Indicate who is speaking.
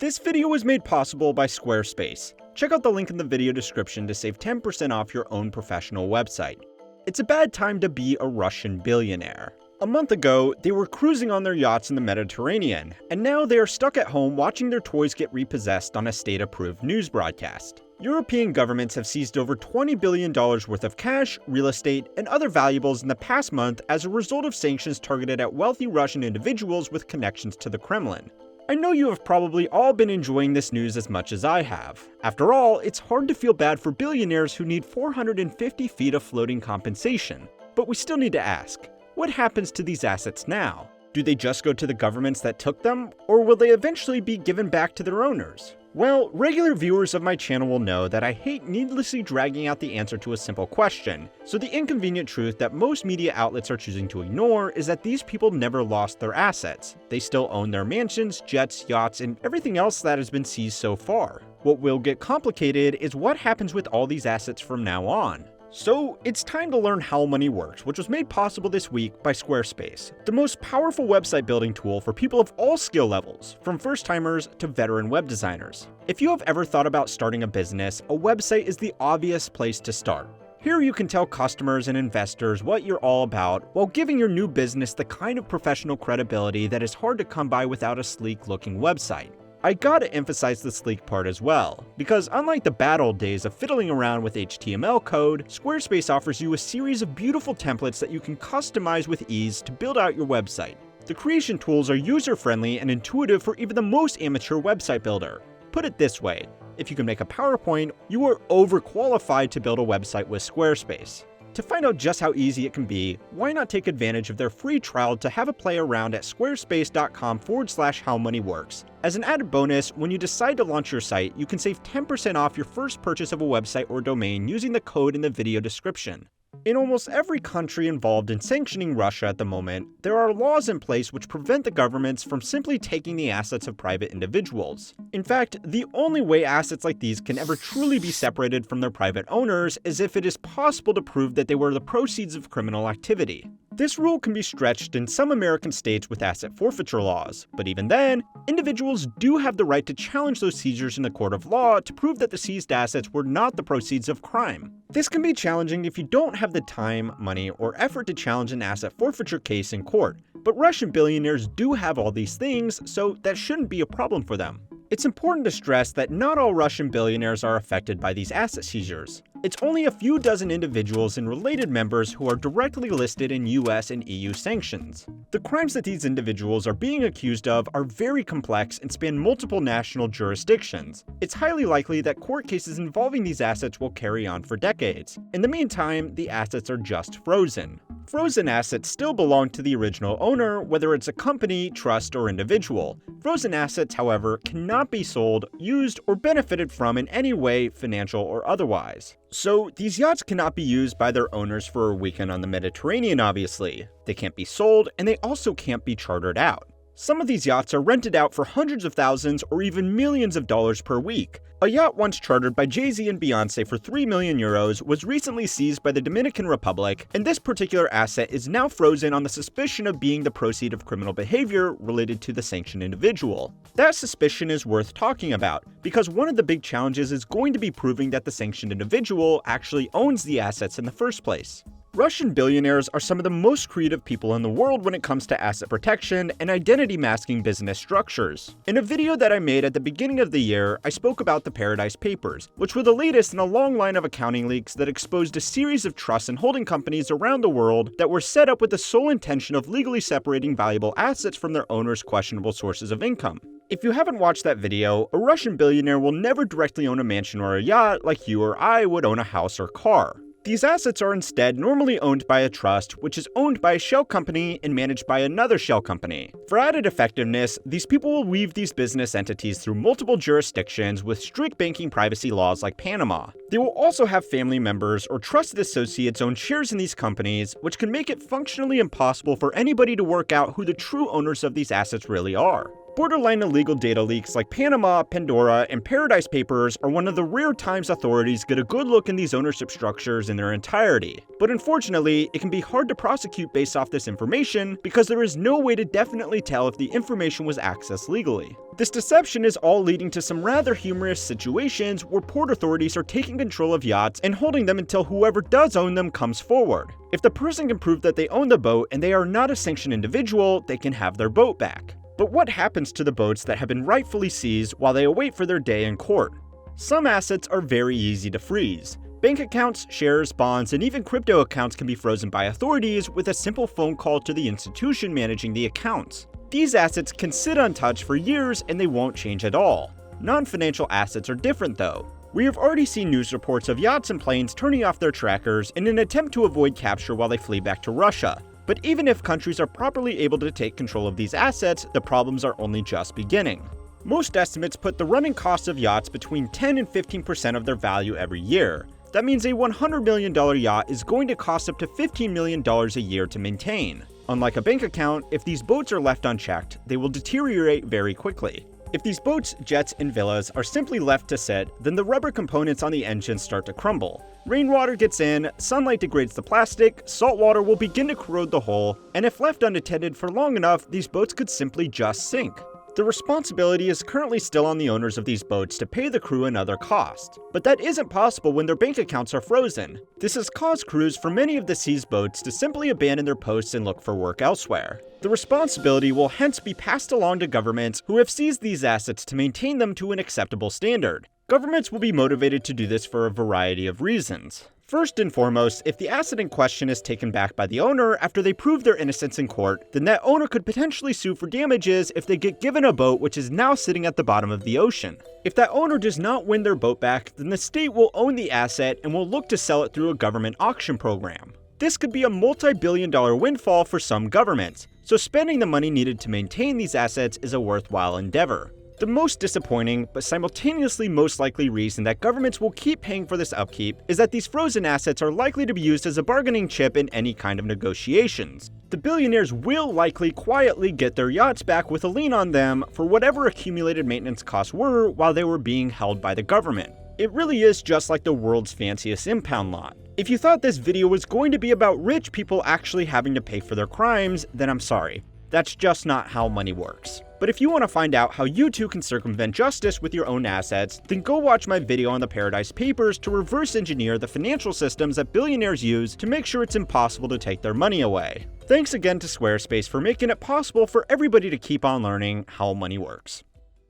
Speaker 1: This video was made possible by Squarespace. Check out the link in the video description to save 10% off your own professional website. It's a bad time to be a Russian billionaire. A month ago, they were cruising on their yachts in the Mediterranean, and now they are stuck at home watching their toys get repossessed on a state-approved news broadcast. European governments have seized over $20 billion worth of cash, real estate, and other valuables in the past month as a result of sanctions targeted at wealthy Russian individuals with connections to the Kremlin. I know you have probably all been enjoying this news as much as I have. After all, it's hard to feel bad for billionaires who need 450 feet of floating compensation. But we still need to ask, what happens to these assets now? Do they just go to the governments that took them, or will they eventually be given back to their owners? Well, regular viewers of my channel will know that I hate needlessly dragging out the answer to a simple question, so the inconvenient truth that most media outlets are choosing to ignore is that these people never lost their assets. They still own their mansions, jets, yachts, and everything else that has been seized so far. What will get complicated is what happens with all these assets from now on. So, it's time to learn how money works, which was made possible this week by Squarespace, the most powerful website building tool for people of all skill levels, from first-timers to veteran web designers. If you have ever thought about starting a business, a website is the obvious place to start. Here you can tell customers and investors what you're all about, while giving your new business the kind of professional credibility that is hard to come by without a sleek-looking website. I gotta emphasize the sleek part as well, because unlike the bad old days of fiddling around with HTML code, Squarespace offers you a series of beautiful templates that you can customize with ease to build out your website. The creation tools are user-friendly and intuitive for even the most amateur website builder. Put it this way, if you can make a PowerPoint, you are overqualified to build a website with Squarespace. To find out just how easy it can be, why not take advantage of their free trial to have a play around at squarespace.com/howmoneyworks. As an added bonus, when you decide to launch your site, you can save 10% off your first purchase of a website or domain using the code in the video description. In almost every country involved in sanctioning Russia at the moment, there are laws in place which prevent the governments from simply taking the assets of private individuals. In fact, the only way assets like these can ever truly be separated from their private owners is if it is possible to prove that they were the proceeds of criminal activity. This rule can be stretched in some American states with asset forfeiture laws, but even then, individuals do have the right to challenge those seizures in the court of law to prove that the seized assets were not the proceeds of crime. This can be challenging if you don't have the time, money, or effort to challenge an asset forfeiture case in court, but Russian billionaires do have all these things, so that shouldn't be a problem for them. It's important to stress that not all Russian billionaires are affected by these asset seizures. It's only a few dozen individuals and related members who are directly listed in US and EU sanctions. The crimes that these individuals are being accused of are very complex and span multiple national jurisdictions. It's highly likely that court cases involving these assets will carry on for decades. In the meantime, the assets are just frozen. Frozen assets still belong to the original owner, whether it's a company, trust, or individual. Frozen assets, however, cannot be sold, used, or benefited from in any way, financial or otherwise. So, these yachts cannot be used by their owners for a weekend on the Mediterranean, obviously. They can't be sold, and they also can't be chartered out. Some of these yachts are rented out for hundreds of thousands or even millions of dollars per week. A yacht once chartered by Jay-Z and Beyonce for €3 million was recently seized by the Dominican Republic, and this particular asset is now frozen on the suspicion of being the proceed of criminal behavior related to the sanctioned individual. That suspicion is worth talking about, because one of the big challenges is going to be proving that the sanctioned individual actually owns the assets in the first place. Russian billionaires are some of the most creative people in the world when it comes to asset protection and identity masking business structures. In a video that I made at the beginning of the year, I spoke about the Paradise Papers, which were the latest in a long line of accounting leaks that exposed a series of trusts and holding companies around the world that were set up with the sole intention of legally separating valuable assets from their owners' questionable sources of income. If you haven't watched that video, a Russian billionaire will never directly own a mansion or a yacht like you or I would own a house or car. These assets are instead normally owned by a trust, which is owned by a shell company and managed by another shell company. For added effectiveness, these people will weave these business entities through multiple jurisdictions with strict banking privacy laws like Panama. They will also have family members or trusted associates own shares in these companies, which can make it functionally impossible for anybody to work out who the true owners of these assets really are. Borderline illegal data leaks like Panama, Pandora, and Paradise Papers are one of the rare times authorities get a good look in these ownership structures in their entirety. But unfortunately, it can be hard to prosecute based off this information because there is no way to definitely tell if the information was accessed legally. This deception is all leading to some rather humorous situations where port authorities are taking control of yachts and holding them until whoever does own them comes forward. If the person can prove that they own the boat and they are not a sanctioned individual, they can have their boat back. But what happens to the boats that have been rightfully seized while they await for their day in court? Some assets are very easy to freeze. Bank accounts, shares, bonds, and even crypto accounts can be frozen by authorities with a simple phone call to the institution managing the accounts. These assets can sit untouched for years and they won't change at all. Non-financial assets are different though. We have already seen news reports of yachts and planes turning off their trackers in an attempt to avoid capture while they flee back to Russia. But even if countries are properly able to take control of these assets, the problems are only just beginning. Most estimates put the running cost of yachts between 10 and 15% of their value every year. That means a $100 million yacht is going to cost up to $15 million a year to maintain. Unlike a bank account, if these boats are left unchecked, they will deteriorate very quickly. If these boats, jets, and villas are simply left to sit, then the rubber components on the engines start to crumble. Rainwater gets in, sunlight degrades the plastic, salt water will begin to corrode the hull, and if left unattended for long enough, these boats could simply just sink. The responsibility is currently still on the owners of these boats to pay the crew and other costs, but that isn't possible when their bank accounts are frozen. This has caused crews for many of the seized boats to simply abandon their posts and look for work elsewhere. The responsibility will hence be passed along to governments who have seized these assets to maintain them to an acceptable standard. Governments will be motivated to do this for a variety of reasons. First and foremost, if the asset in question is taken back by the owner after they prove their innocence in court, then that owner could potentially sue for damages if they get given a boat which is now sitting at the bottom of the ocean. If that owner does not win their boat back, then the state will own the asset and will look to sell it through a government auction program. This could be a multi-billion-dollar windfall for some governments, so spending the money needed to maintain these assets is a worthwhile endeavor. The most disappointing, but simultaneously most likely reason that governments will keep paying for this upkeep is that these frozen assets are likely to be used as a bargaining chip in any kind of negotiations. The billionaires will likely quietly get their yachts back with a lien on them for whatever accumulated maintenance costs were while they were being held by the government. It really is just like the world's fanciest impound lot. If you thought this video was going to be about rich people actually having to pay for their crimes, then I'm sorry. That's just not how money works. But if you want to find out how you too can circumvent justice with your own assets, then go watch my video on the Paradise Papers to reverse engineer the financial systems that billionaires use to make sure it's impossible to take their money away. Thanks again to Squarespace for making it possible for everybody to keep on learning how money works.